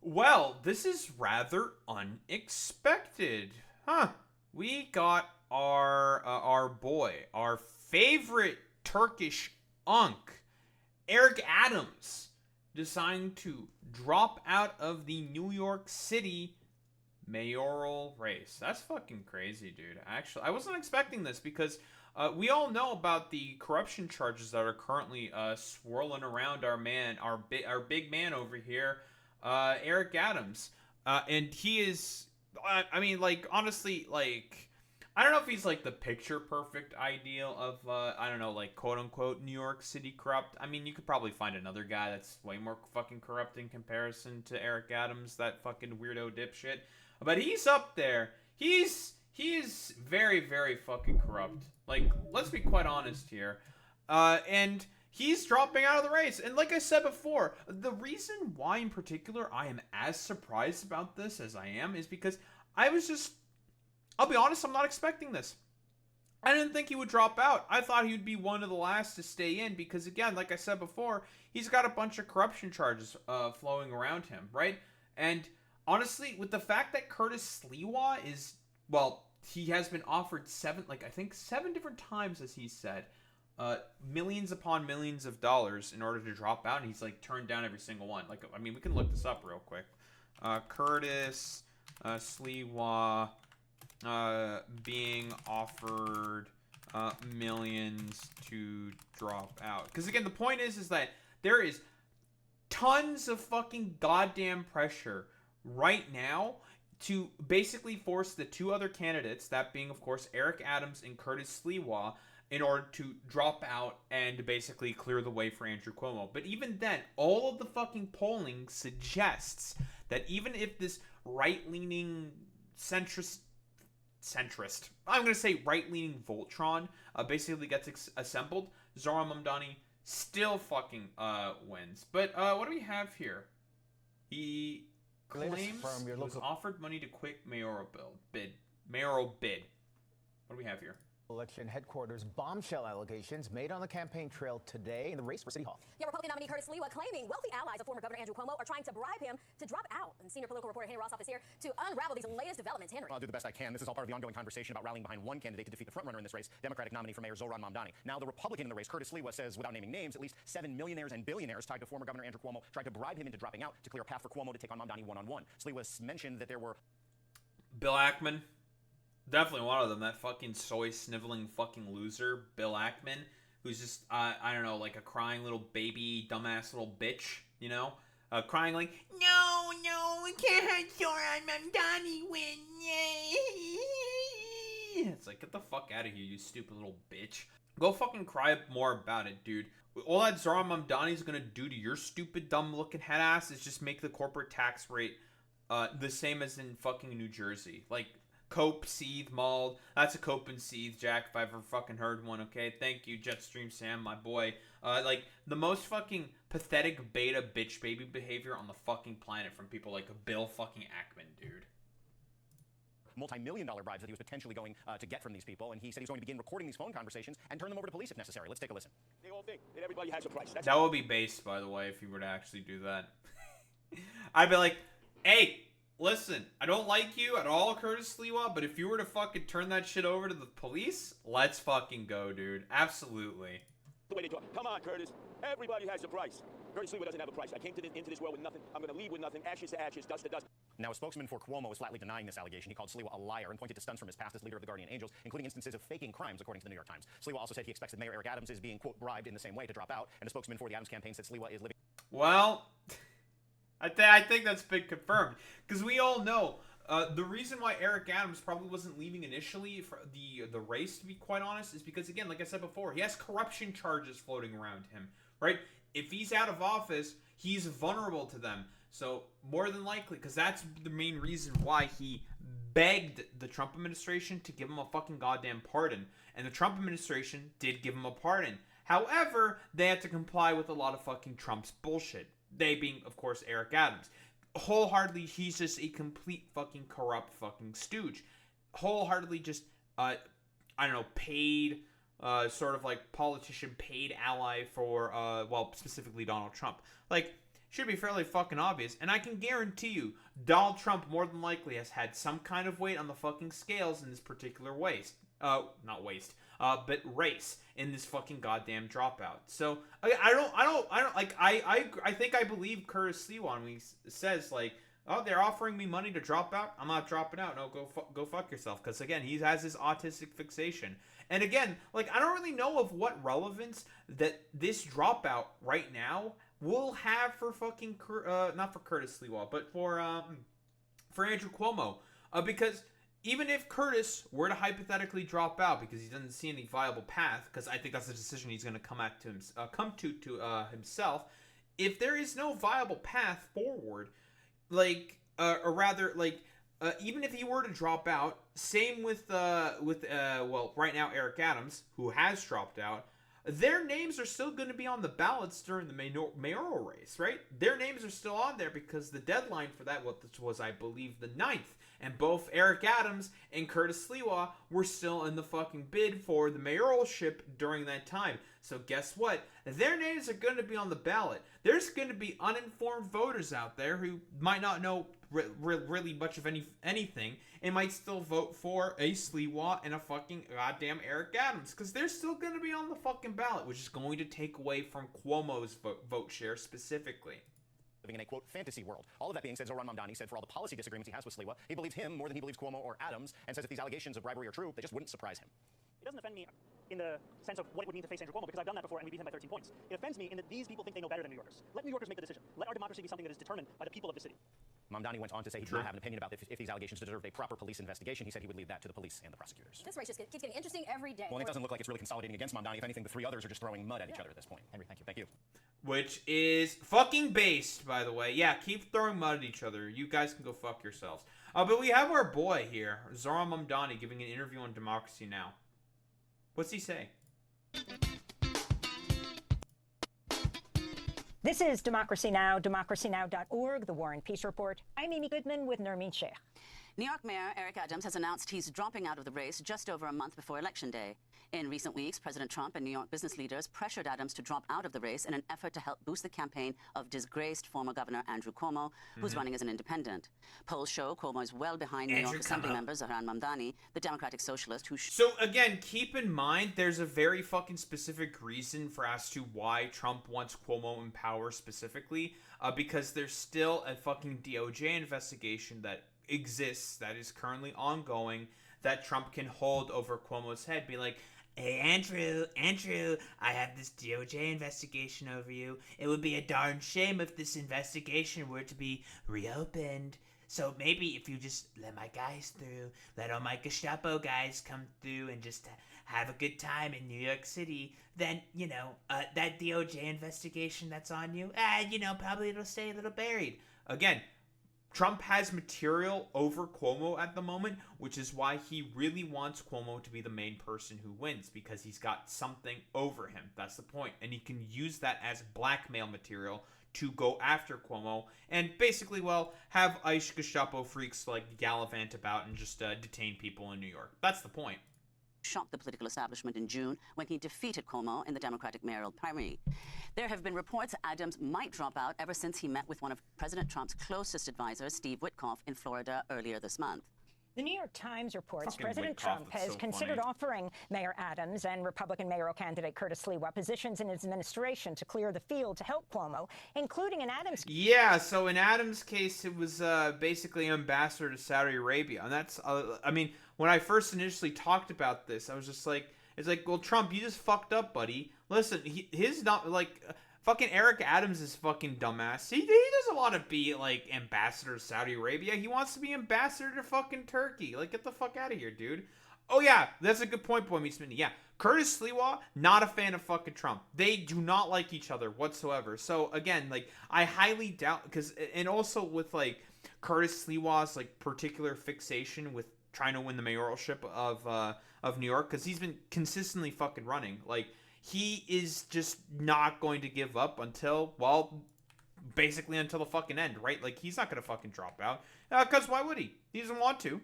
Well, this is rather unexpected. Huh. We got our boy, our favorite Turkish unk, Eric Adams, deciding to drop out of the New York City mayoral race. That's fucking crazy, dude. Actually, I wasn't expecting this because we all know about the corruption charges that are currently swirling around our big man over here, Eric Adams, and he is. I mean, like honestly, like. I don't know if he's like the picture perfect ideal of I don't know, like quote unquote New York City corrupt. I mean, you could probably find another guy that's way more fucking corrupt in comparison to Eric Adams, that fucking weirdo dipshit. But he's up there. He is very very fucking corrupt. Like, let's be quite honest here. And he's dropping out of the race. And like I said before, the reason why in particular I am as surprised about this as I am is because I was just, I'll be honest, I'm not expecting this. I didn't think he would drop out. I thought he would be one of the last to stay in because, again, like I said before, he's got a bunch of corruption charges flowing around him, right? And honestly, with the fact that Curtis Sliwa is, well, he has been offered I think seven different times, as he said, millions upon millions of dollars in order to drop out, and he's like turned down every single one. Like, I mean, we can look this up real quick. Curtis Sliwa being offered millions to drop out. Because again, the point is that there is tons of fucking goddamn pressure right now to basically force the two other candidates, that being, of course, Eric Adams and Curtis Sliwa, in order to drop out and basically clear the way for Andrew Cuomo. But even then, all of the fucking polling suggests that even if this right-leaning centrist, I'm going to say right-leaning Voltron basically gets assembled, Zohran Mamdani still fucking wins. But what do we have here? He claims he was offered money to quit mayoral bid. What do we have here? Election headquarters bombshell allegations made on the campaign trail today in the race for City Hall. Yeah, Republican nominee Curtis Sliwa claiming wealthy allies of former Governor Andrew Cuomo are trying to bribe him to drop out. And senior political reporter Henry Rossoff is here to unravel these latest developments. Henry. I'll do the best I can. This is all part of the ongoing conversation about rallying behind one candidate to defeat the frontrunner in this race, Democratic nominee for mayor Zohran Mamdani. Now, the Republican in the race, Curtis Sliwa, says, without naming names, at least 7 millionaires and billionaires tied to former Governor Andrew Cuomo tried to bribe him into dropping out to clear a path for Cuomo to take on Mamdani one-on-one. Sliwa mentioned that there were Bill Ackman. Definitely one of them. That fucking soy sniveling fucking loser, Bill Ackman, who's just, I don't know, like a crying little baby, dumbass little bitch, you know? Crying like, no, we can't have Zohran Mamdani win. It's like, get the fuck out of here, you stupid little bitch. Go fucking cry more about it, dude. All that Zohran Mamdani is gonna do to your stupid, dumb-looking head ass is just make the corporate tax rate the same as in fucking New Jersey. Like, Cope, Seethe, Mauled. That's a Cope and Seethe, Jack, if I've ever fucking heard one, okay? Thank you, Jetstream Sam, my boy. Like, the most fucking pathetic beta bitch baby behavior on the fucking planet from people like Bill fucking Ackman, dude. multi-million-dollar bribes that he was potentially going to get from these people, and he said he's going to begin recording these phone conversations and turn them over to police if necessary. Let's take a listen. They all think that everybody has a price. That would be based, by the way, if he were to actually do that. I'd be like, hey, listen, I don't like you at all, Curtis Sliwa, but if you were to fucking turn that shit over to the police, let's fucking go, dude. Absolutely. The way they talk. Come on, Curtis. Everybody has a price. Curtis Sliwa doesn't have a price. I came into this world with nothing. I'm going to leave with nothing. Ashes to ashes, dust to dust. Now, a spokesman for Cuomo is flatly denying this allegation. He called Sliwa a liar and pointed to stunts from his past as leader of the Guardian Angels, including instances of faking crimes, according to the New York Times. Sliwa also said he expects that Mayor Eric Adams is being, quote, bribed in the same way to drop out, and a spokesman for the Adams campaign said Sliwa is living... Well, I think that's been confirmed, because we all know the reason why Eric Adams probably wasn't leaving initially for the race, to be quite honest, is because, again, like I said before, he has corruption charges floating around him, right? If he's out of office, he's vulnerable to them. So, more than likely, because that's the main reason why he begged the Trump administration to give him a fucking goddamn pardon. And the Trump administration did give him a pardon. However, they had to comply with a lot of fucking Trump's bullshit. They being, of course, Eric Adams. Wholeheartedly, he's just a complete fucking corrupt fucking stooge. Wholeheartedly just, I don't know, paid, sort of like politician paid ally for, well, specifically Donald Trump. Like, should be fairly fucking obvious. And I can guarantee you, Donald Trump more than likely has had some kind of weight on the fucking scales in this particular race in this fucking goddamn dropout. So I think I believe Curtis Sliwa when he says like, oh, they're offering me money to drop out. I'm not dropping out. No, go fuck yourself. Because again, he has this autistic fixation. And again, like I don't really know of what relevance that this dropout right now will have for fucking not for Curtis Sliwa, but for Andrew Cuomo, because even if Curtis were to hypothetically drop out because he doesn't see any viable path, because I think that's a decision he's going to come to himself. If there is no viable path forward, like or rather, like even if he were to drop out, same with right now Eric Adams, who has dropped out. Their names are still going to be on the ballots during the mayoral race, right? Their names are still on there because the deadline for that was, I believe, the 9th. And both Eric Adams and Curtis Sliwa were still in the fucking bid for the mayoralship during that time. So guess what? Their names are going to be on the ballot. There's going to be uninformed voters out there who might not know really much of anything and might still vote for a Sliwa and a fucking goddamn Eric Adams because they're still going to be on the fucking ballot, which is going to take away from Cuomo's vote share specifically. Living in a, quote, fantasy world. All of that being said, Zohran Mamdani said for all the policy disagreements he has with Sliwa, he believes him more than he believes Cuomo or Adams, and says if these allegations of bribery are true, they just wouldn't surprise him. It doesn't offend me in the sense of what it would mean to face Andrew Cuomo, because I've done that before and we beat him by 13 points. It offends me in that these people think they know better than New Yorkers. Let New Yorkers make the decision. Let our democracy be something that is determined by the people of the city. Mamdani went on to say he did not have an opinion about if these allegations deserved a proper police investigation. He said he would leave that to the police and the prosecutors. This race just keeps getting interesting every day. Well, and it doesn't look like it's really consolidating against Mamdani. If anything, the three others are just throwing mud at each other at this point. Henry, thank you. Thank you. Which is fucking based, by the way. Yeah, keep throwing mud at each other. You guys can go fuck yourselves. But we have our boy here, Zohran Mamdani, giving an interview on Democracy Now! What's he say? This is Democracy Now!, democracynow.org, The War and Peace Report. I'm Amy Goodman with Nermeen Sheikh. New York Mayor Eric Adams has announced he's dropping out of the race just over a month before Election Day. In recent weeks, President Trump and New York business leaders pressured Adams to drop out of the race in an effort to help boost the campaign of disgraced former Governor Andrew Cuomo, who's running as an independent. Polls show Cuomo is well behind New York Assembly member Zohran Mamdani, the Democratic Socialist who... So, again, keep in mind, there's a very fucking specific reason for as to why Trump wants Cuomo in power specifically, because there's still a fucking DOJ investigation that exists, that is currently ongoing, that Trump can hold over Cuomo's head, be like, hey, Andrew, I have this DOJ investigation over you. It would be a darn shame if this investigation were to be reopened. So maybe if you just let my guys through, let all my Gestapo guys come through and just have a good time in New York City, then, that DOJ investigation that's on you, probably it'll stay a little buried. Again, Trump has material over Cuomo at the moment, which is why he really wants Cuomo to be the main person who wins, because he's got something over him. That's the point. And he can use that as blackmail material to go after Cuomo and basically, have ICE Gestapo freaks like gallivant about and just detain people in New York. That's the point. Shocked the political establishment in June when he defeated Cuomo in the Democratic mayoral primary. There have been reports Adams might drop out ever since he met with one of President Trump's closest advisors, Steve Witkoff, in Florida earlier this month. The New York Times reports Fucking President Witkoff, Trump that's has so considered funny. offering Mayor Adams and Republican mayoral candidate Curtis Sliwa positions in his administration to clear the field to help Cuomo, including in Adams' case. Yeah, so in Adams' case, it was basically ambassador to Saudi Arabia. And that's, when I first initially talked about this, I was just like, well, Trump, you just fucked up, buddy. Listen, fucking Eric Adams is fucking dumbass. He doesn't want to be, ambassador to Saudi Arabia. He wants to be ambassador to fucking Turkey. Get the fuck out of here, dude. Oh, yeah, that's a good point, Boy Meets Minnie. Yeah, Curtis Sliwa, not a fan of fucking Trump. They do not like each other whatsoever. So, again, I highly doubt, and also with, Curtis Sliwa's, particular fixation with trying to win the mayoralship of New York, because he's been consistently fucking running. He is just not going to give up until basically until the fucking end, right? He's not going to fucking drop out. Because why would he? He doesn't want to.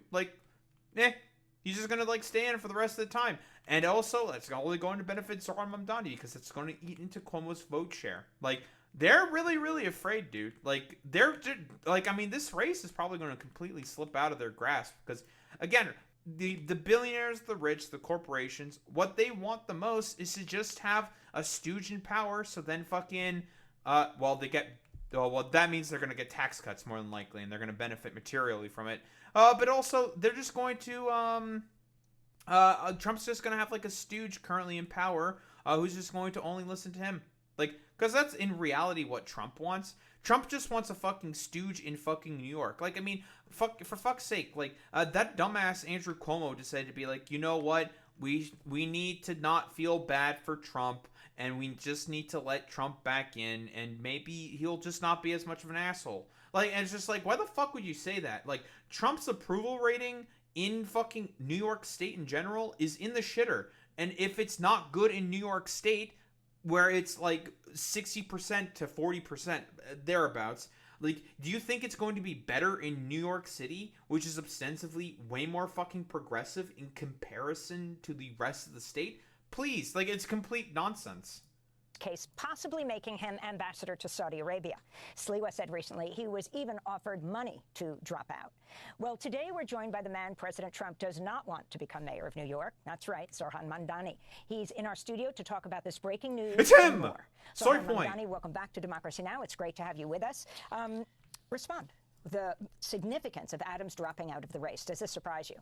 He's just going to, stay in for the rest of the time. And also, that's only going to benefit Zohran Mamdani, because it's going to eat into Cuomo's vote share. they're really, really afraid, dude. Like, I mean, this race is probably going to completely slip out of their grasp because, again, the billionaires, the rich, the corporations, what they want the most is to just have a stooge in power. So then fucking, that means they're going to get tax cuts more than likely, and they're going to benefit materially from it. But also, they're just going to, Trump's just going to have like a stooge currently in power, who's just going to only listen to him. Like, because that's in reality what Trump wants. Trump just wants a fucking stooge in fucking New York. Like, I mean, for fuck's sake, like, that dumbass Andrew Cuomo decided to be like, you know what? We need to not feel bad for Trump, and we just need to let Trump back in, and maybe he'll just not be as much of an asshole. Like, and it's just like, why the fuck would you say that? Like, Trump's approval rating in fucking New York State in general is in the shitter. And if it's not good in New York State, where it's like 60% to 40% thereabouts, like, do you think it's going to be better in New York City, which is ostensibly way more fucking progressive in comparison to the rest of the state? Please, like, it's complete nonsense. Case possibly making him ambassador to Saudi Arabia. Sliwa said recently he was even offered money to drop out. Well, today we're joined by the man President Trump does not want to become mayor of New York. That's right, Zohran Mamdani. He's in our studio to talk about this breaking news. It's him! Sorry, Zohran Mamdani, welcome back to Democracy Now! It's great to have you with us. Respond. The significance of Adams dropping out of the race, does this surprise you?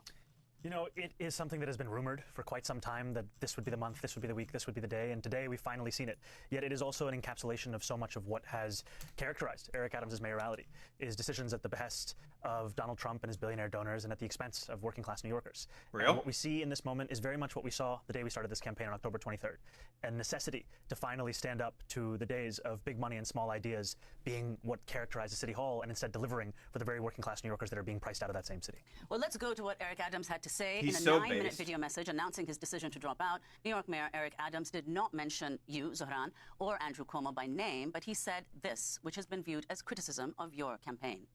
You know, it is something that has been rumored for quite some time that this would be the month, this would be the week, this would be the day, and today we've finally seen it. Yet it is also an encapsulation of so much of what has characterized Eric Adams' mayoralty, is decisions at the behest of Donald Trump and his billionaire donors and at the expense of working-class New Yorkers. Real? And what we see in this moment is very much what we saw the day we started this campaign on October 23rd, a necessity to finally stand up to the days of big money and small ideas being what characterizes City Hall and instead delivering for the very working-class New Yorkers that are being priced out of that same city. Well, let's go to what Eric Adams had to say He's in a so 9-minute based. video message announcing his decision to drop out. New York Mayor Eric Adams did not mention you, Zohran, or Andrew Cuomo by name, but he said this, which has been viewed as criticism of your campaign.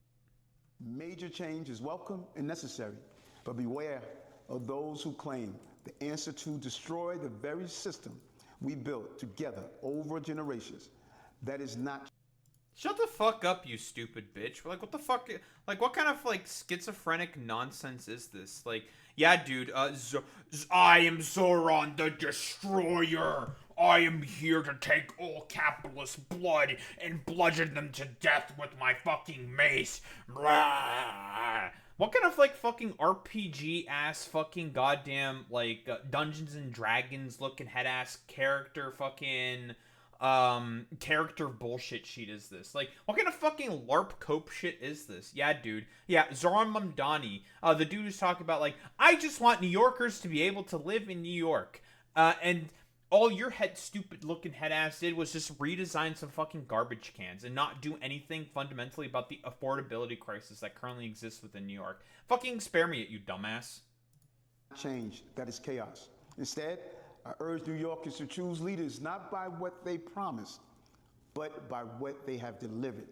Major change is welcome and necessary, but beware of those who claim the answer to destroy the very system we built together over generations. That is not. Shut the fuck up, you stupid bitch. Like, what the fuck? Like, what kind of, like, schizophrenic nonsense is this? Like, yeah, dude, I am Zoran the Destroyer. I am here to take all capitalist blood and bludgeon them to death with my fucking mace. Blah. What kind of, like, fucking RPG-ass fucking goddamn, like, Dungeons and Dragons looking head-ass character fucking character bullshit sheet is this? Like, what kind of fucking LARP cope shit is this? Yeah, dude. Yeah, Zohran Mamdani, the dude who's talking about, like, I just want New Yorkers to be able to live in New York. And all your stupid looking head ass did was just redesign some fucking garbage cans and not do anything fundamentally about the affordability crisis that currently exists within New York. Fucking spare me it, you dumbass. Change, that is chaos. Instead, I urge New Yorkers to choose leaders not by what they promised, but by what they have delivered.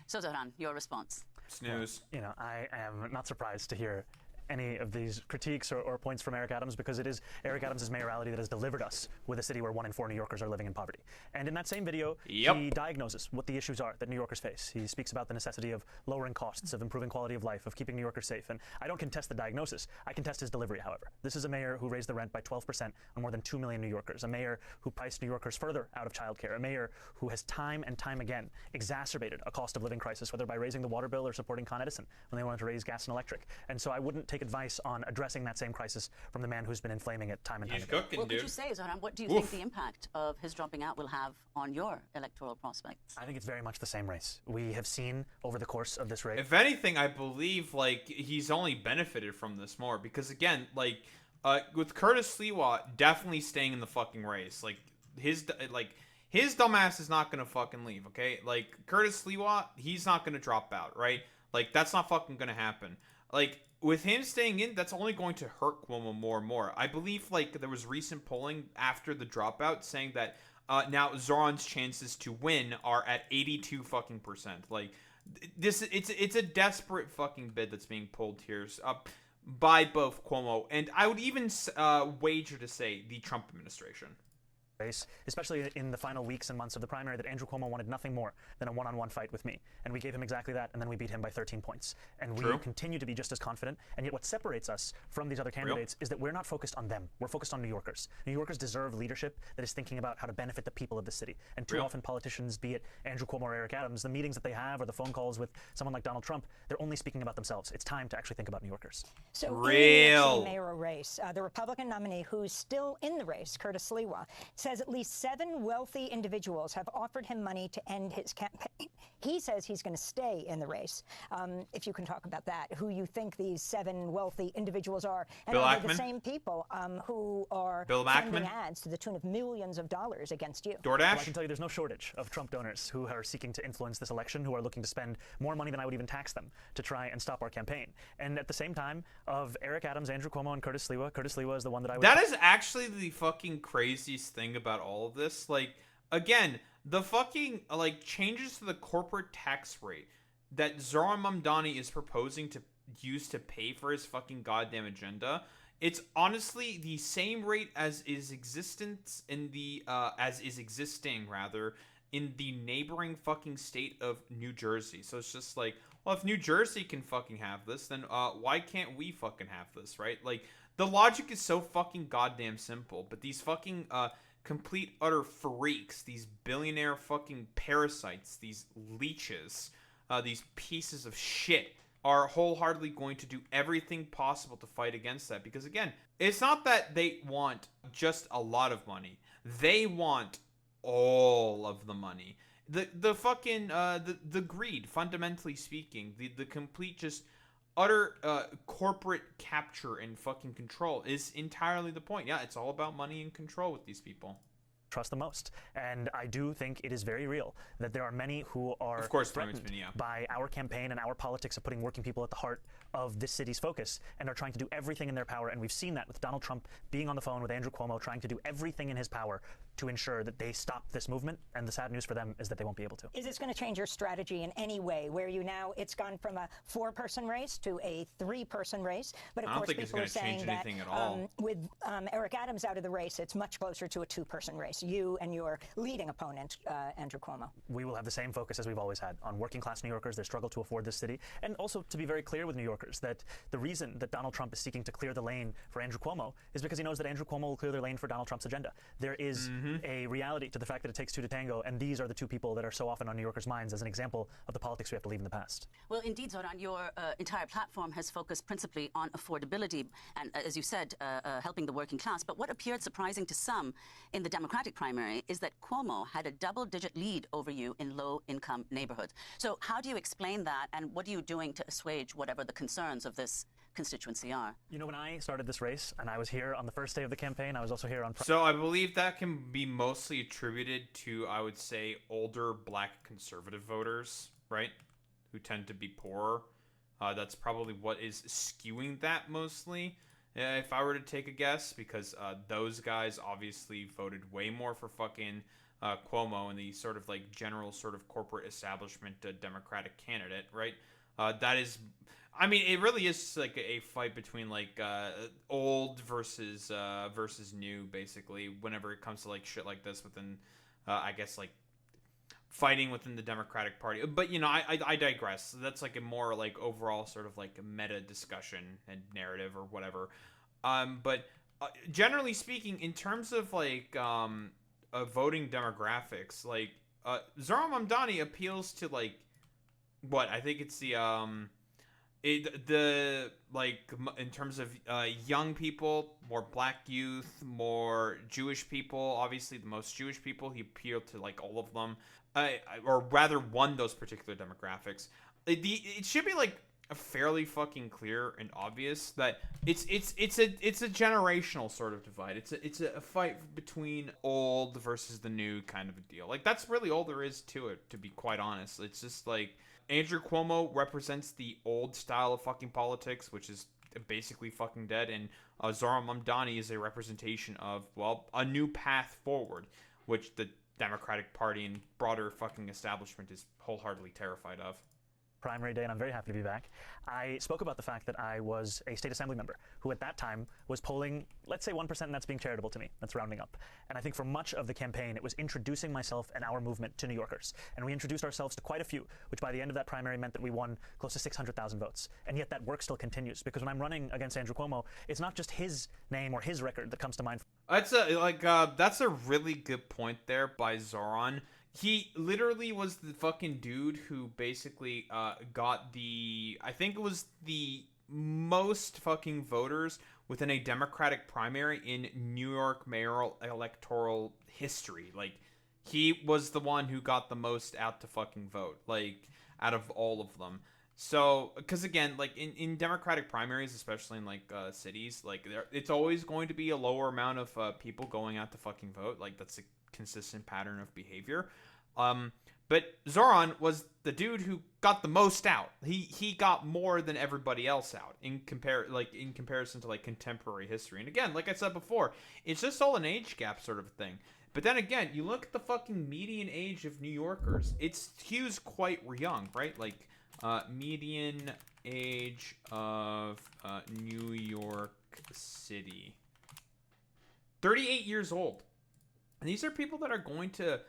So, Zohran, your response. Snooze. You know, I am not surprised to hear any of these critiques or points from Eric Adams, because it is Eric Adams' mayoralty that has delivered us with a city where 1 in 4 New Yorkers are living in poverty. And in that same video, he diagnoses what the issues are that New Yorkers face. He speaks about the necessity of lowering costs, of improving quality of life, of keeping New Yorkers safe. And I don't contest the diagnosis. I contest his delivery, however. This is a mayor who raised the rent by 12% on more than 2 million New Yorkers, a mayor who priced New Yorkers further out of childcare, a mayor who has time and time again exacerbated a cost of living crisis, whether by raising the water bill or supporting Con Edison when they wanted to raise gas and electric. And so I wouldn't take advice on addressing that same crisis from the man who's been inflaming it time and time again. Well, could you say, Zohran, what do you think the impact of his dropping out will have on your electoral prospects? I think it's very much the same race. We have seen over the course of this race. If anything, I believe, like, he's only benefited from this more because, again, like, with Curtis Sliwa definitely staying in the fucking race, like, his dumbass is not gonna fucking leave, okay? Like, Curtis Sliwa, he's not gonna drop out, right? Like, that's not fucking gonna happen. Like, with him staying in, that's only going to hurt Cuomo more and more. I believe, like, there was recent polling after the dropout saying that now Zoran's chances to win are at 82 fucking percent. Like, it's a desperate fucking bid that's being pulled here by both Cuomo and I would even wager to say the Trump administration. race, especially in the final weeks and months of the primary, that Andrew Cuomo wanted nothing more than a one-on-one fight with me. And we gave him exactly that, and then we beat him by 13 points. And we continue to be just as confident. And yet what separates us from these other candidates is that we're not focused on them. We're focused on New Yorkers. New Yorkers deserve leadership that is thinking about how to benefit the people of the city. And too often politicians, be it Andrew Cuomo or Eric Adams, the meetings that they have or the phone calls with someone like Donald Trump, they're only speaking about themselves. It's time to actually think about New Yorkers. So in the New York City mayoral race, the Republican nominee who's still in the race, Curtis Sliwa, says at least 7 wealthy individuals have offered him money to end his campaign. He says he's going to stay in the race. If you can talk about that, who you think these 7 wealthy individuals are, and are they the same people who are sending ads to the tune of millions of dollars against you? DoorDash? Well, I can tell you there's no shortage of Trump donors who are seeking to influence this election, who are looking to spend more money than I would even tax them to try and stop our campaign. And at the same time, of Eric Adams, Andrew Cuomo, and Curtis Sliwa is the one that I would... That is actually the fucking craziest thing about all of this. Like, again, the fucking, like, changes to the corporate tax rate that Zohran Mamdani is proposing to use to pay for his fucking goddamn agenda, it's honestly the same rate as is existence in the, existing in the neighboring fucking state of New Jersey. So it's just like, well, if New Jersey can fucking have this, then why can't we fucking have this, right? Like, the logic is so fucking goddamn simple, but these fucking complete utter freaks, these billionaire fucking parasites, these leeches, these pieces of shit are wholeheartedly going to do everything possible to fight against that. Because again, it's not that they want just a lot of money. They want all of the money. The fucking the greed, fundamentally speaking, the complete just utter corporate capture and fucking control is entirely the point. Yeah, it's all about money and control with these people. Trust the most. And I do think it is very real that there are many who are threatened by our campaign and our politics of putting working people at the heart of this city's focus and are trying to do everything in their power. And we've seen that with Donald Trump being on the phone with Andrew Cuomo, trying to do everything in his power to ensure that they stop this movement. And the sad news for them is that they won't be able to. Is this going to change your strategy in any way, where you now, it's gone from a 4-person race to a 3-person race? But of course, people are saying that with Eric Adams out of the race, it's much closer to a 2-person race. You and your leading opponent, Andrew Cuomo. We will have the same focus as we've always had on working class New Yorkers, their struggle to afford this city, and also to be very clear with New Yorkers that the reason that Donald Trump is seeking to clear the lane for Andrew Cuomo is because he knows that Andrew Cuomo will clear the lane for Donald Trump's agenda. There is a reality to the fact that it takes 2 to tango, and these are the 2 people that are so often on New Yorkers' minds as an example of the politics we have to leave in the past. Well, indeed, Zohran, your entire platform has focused principally on affordability and, as you said, helping the working class. But what appeared surprising to some in the Democratic primary is that Cuomo had a double-digit lead over you in low-income neighborhoods. So how do you explain that, and what are you doing to assuage whatever the concerns of this constituency are? You know, when I started this race, and I was here on the first day of the campaign, I was also here on... So I believe that can be mostly attributed to, I would say, older black conservative voters, right? Who tend to be poorer. That's probably what is skewing that mostly. If I were to take a guess, because those guys obviously voted way more for fucking Cuomo and the sort of like general sort of corporate establishment Democratic candidate, right? That is, I mean, it really is like a fight between like old versus new, basically. Whenever it comes to like shit like this within, I guess like fighting within the Democratic Party. But you know, I digress. That's like a more like overall sort of like meta discussion and narrative or whatever. But generally speaking, in terms of like voting demographics, like Zohran Mamdani appeals to like what I think it's the like in terms of young people, more black youth, more Jewish people. Obviously, the most Jewish people. He appealed to like all of them, or rather, won those particular demographics. It should be like fairly fucking clear and obvious that it's a generational sort of divide. It's a fight between old versus the new kind of a deal. Like that's really all there is to it, to be quite honest. It's just like Andrew Cuomo represents the old style of fucking politics, which is basically fucking dead, and Zohran Mamdani is a representation of, well, a new path forward, which the Democratic Party and broader fucking establishment is wholeheartedly terrified of. primary day, and I'm very happy to be back. I spoke about the fact that I was a state assembly member who at that time was polling, let's say 1%, and that's being charitable to me. That's rounding up. And I think for much of the campaign, it was introducing myself and our movement to New Yorkers. And we introduced ourselves to quite a few, which by the end of that primary meant that we won close to 600,000 votes. And yet that work still continues, because when I'm running against Andrew Cuomo, it's not just his name or his record that comes to mind. That's a really good point there by Zohran. He literally was the fucking dude who basically got I think it was the most fucking voters within a Democratic primary in New York mayoral electoral history. Like, he was the one who got the most out to fucking vote, like, out of all of them. So, because again, like, in Democratic primaries, especially in, like, cities, like, it's always going to be a lower amount of people going out to fucking vote. Like, that's a consistent pattern of behavior. But Zohran was the dude who got the most out. He got more than everybody else out in comparison to, like, contemporary history. And again, like I said before, it's just all an age gap sort of thing. But then again, you look at the fucking median age of New Yorkers. It skews quite young, right? Like, median age of New York City, 38 years old. And these are people that are going to,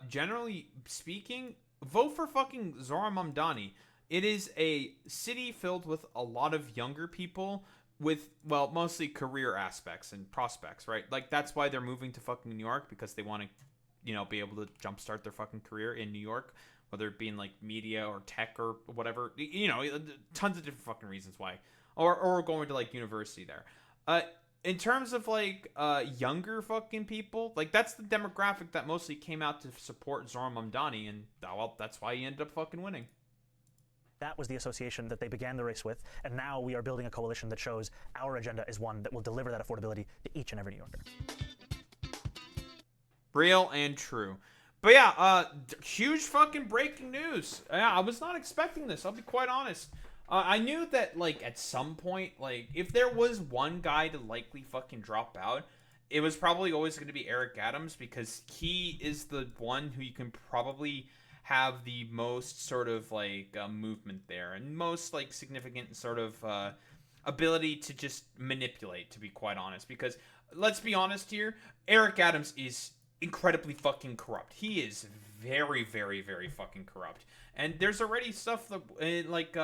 generally speaking, vote for fucking Zohran Mamdani. It is a city filled with a lot of younger people with, well, mostly career aspects and prospects, right? Like, that's why they're moving to fucking New York, because they want to, you know, be able to jumpstart their fucking career in New York, whether it be in, like, media or tech or whatever. You know, tons of different fucking reasons why. Or going to, like, university there. In terms of, like, younger fucking people, like, that's the demographic that mostly came out to support Zohran Mamdani, and, well, that's why he ended up fucking winning. That was the association that they began the race with, and now we are building a coalition that shows our agenda is one that will deliver that affordability to each and every New Yorker. Real and true. But yeah, huge fucking breaking news. Yeah, I was not expecting this, I'll be quite honest. I knew that, like, at some point, like, if there was one guy to likely fucking drop out, it was probably always going to be Eric Adams, because he is the one who you can probably have the most sort of, like, movement there, and most, like, significant sort of ability to just manipulate, to be quite honest. Because, let's be honest here, Eric Adams is incredibly fucking corrupt. He is very, very, very fucking corrupt. And there's already stuff that, like,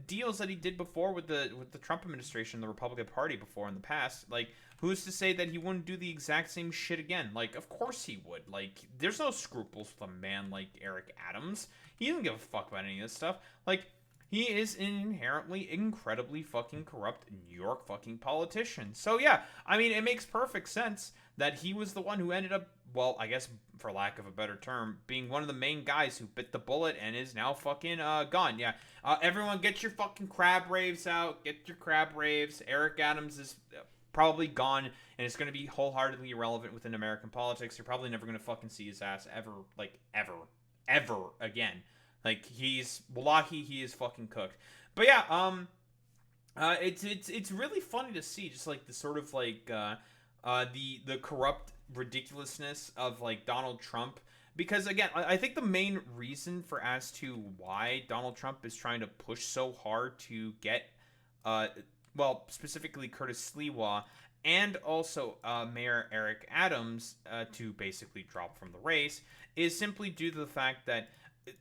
deals that he did before with the Trump administration, the Republican Party before in the past. Like, who's to say that he wouldn't do the exact same shit again? Like, of course he would. Like, there's no scruples with a man like Eric Adams. He doesn't give a fuck about any of this stuff. Like, he is an inherently incredibly fucking corrupt New York fucking politician. So yeah, I mean, it makes perfect sense that he was the one who ended up, well, I guess, for lack of a better term, being one of the main guys who bit the bullet and is now fucking gone. Yeah, everyone get your fucking crab raves out. Get your crab raves. Eric Adams is probably gone, and it's going to be wholeheartedly irrelevant within American politics. You're probably never going to fucking see his ass ever, like, ever again. Like, wallahi, he is fucking cooked. But yeah, it's really funny to see, just, like, the sort of, like, the corrupt ridiculousness of, like, Donald Trump. Because, again, I think the main reason for as to why Donald Trump is trying to push so hard to get, well, specifically Curtis Sliwa and also Mayor Eric Adams to basically drop from the race is simply due to the fact that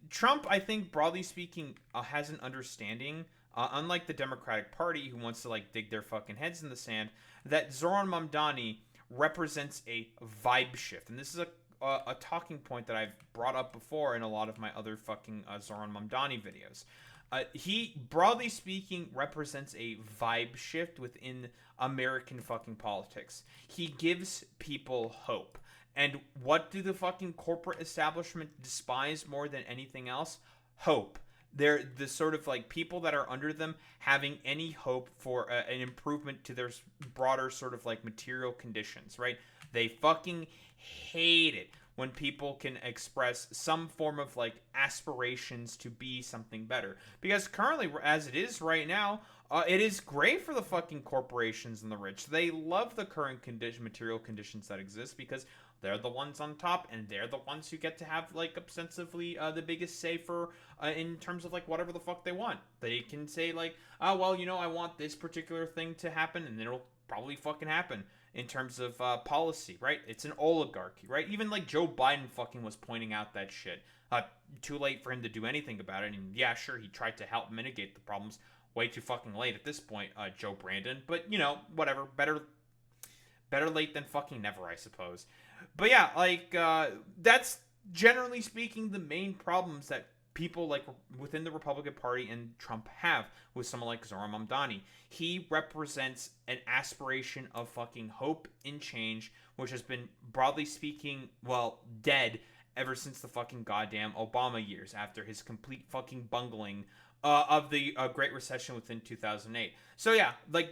Trump, I think, broadly speaking, has an understanding, unlike the Democratic Party, who wants to, like, dig their fucking heads in the sand, that Zohran Mamdani represents a vibe shift. And this is a talking point that I've brought up before in a lot of my other fucking Zohran Mamdani videos. He, broadly speaking, represents a vibe shift within American fucking politics. He gives people hope. And what do the fucking corporate establishment despise more than anything else? Hope. They're the sort of, like, people that are under them having any hope for an improvement to their broader sort of, like, material conditions, right? They fucking hate it when people can express some form of, like, aspirations to be something better. Because currently, as it is right now, it is great for the fucking corporations and the rich. They love the current material conditions that exist because They're the ones on top, and they're the ones who get to have, like, ostensibly the biggest say for, in terms of, like, whatever the fuck they want. They can say, like, oh, well, you know, I want this particular thing to happen, and it'll probably fucking happen in terms of policy, right? It's an oligarchy, right? Even, like, Joe Biden fucking was pointing out that shit. Too late for him to do anything about it, and yeah, sure, he tried to help mitigate the problems. Way too fucking late at this point, Joe Brandon. But, you know, whatever. Better late than fucking never, I suppose. But yeah, like, that's generally speaking the main problems that people, like, within the Republican Party and Trump have with someone like Zohran Mamdani. He represents an aspiration of fucking hope and change, which has been, broadly speaking, well, dead ever since the fucking goddamn Obama years, after his complete fucking bungling of the Great Recession within 2008. So yeah, like,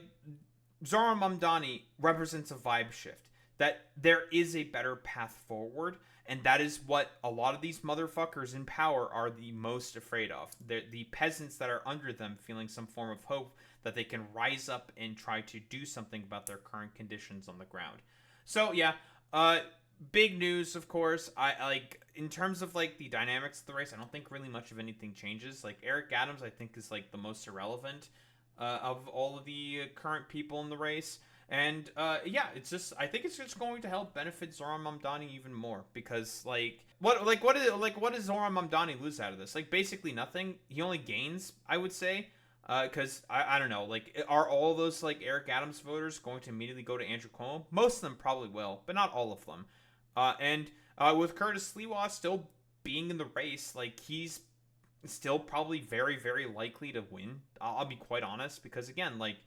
Zohran Mamdani represents a vibe shift, that there is a better path forward, and that is what a lot of these motherfuckers in power are the most afraid of. They're the peasants that are under them feeling some form of hope that they can rise up and try to do something about their current conditions on the ground. So yeah, big news, of course. I like, in terms of, like, the dynamics of the race, I don't think really much of anything changes. Like, Eric Adams, I think, is, like, the most irrelevant of all of the current people in the race. And yeah, it's just, I think it's just going to help benefit Zohran Mamdani even more, because, like, what does Zohran Mamdani lose out of this? Like, basically nothing. He only gains, I would say. Because I don't know, like, are all those, like, Eric Adams voters going to immediately go to Andrew Cuomo? Most of them probably will, but not all of them. And with Curtis Sliwa still being in the race, like, he's still probably very, very likely to win. I'll be quite honest, because, again, like,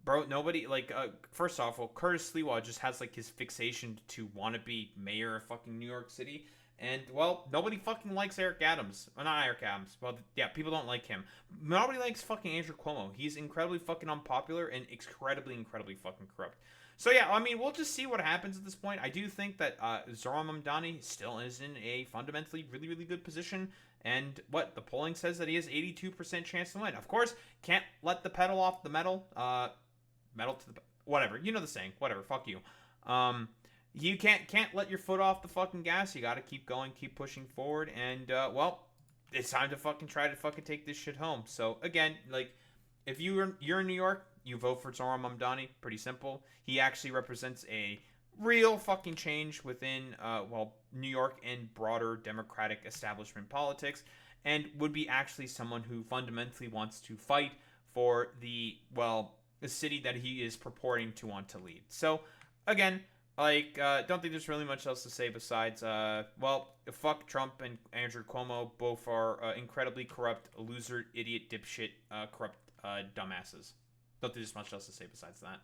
bro, nobody, like, first off, well, Curtis Sliwa just has, like, his fixation to want to be mayor of fucking New York City. And, well, nobody fucking likes Eric Adams. Well, not Eric Adams. Well, yeah, people don't like him. Nobody likes fucking Andrew Cuomo. He's incredibly fucking unpopular and incredibly, incredibly fucking corrupt. So yeah, I mean, we'll just see what happens at this point. I do think that Zohran Mamdani still is in a fundamentally really, really good position. And what the polling says that he has 82% chance to win. Of course, can't let the pedal off the metal. Metal to the whatever. You know the saying. Whatever. Fuck you. You can't let your foot off the fucking gas. You got to keep going, keep pushing forward. And well, it's time to fucking try to fucking take this shit home. So again, like, if you're in New York, you vote for Zohran Mamdani. Pretty simple. He actually represents a real fucking change within, well, New York and broader Democratic establishment politics, and would be actually someone who fundamentally wants to fight for the, well, the city that he is purporting to want to lead. So, again, like, don't think there's really much else to say besides, well, fuck Trump and Andrew Cuomo. Both are incredibly corrupt, loser, idiot, dipshit, corrupt dumbasses. Don't think there's much else to say besides that.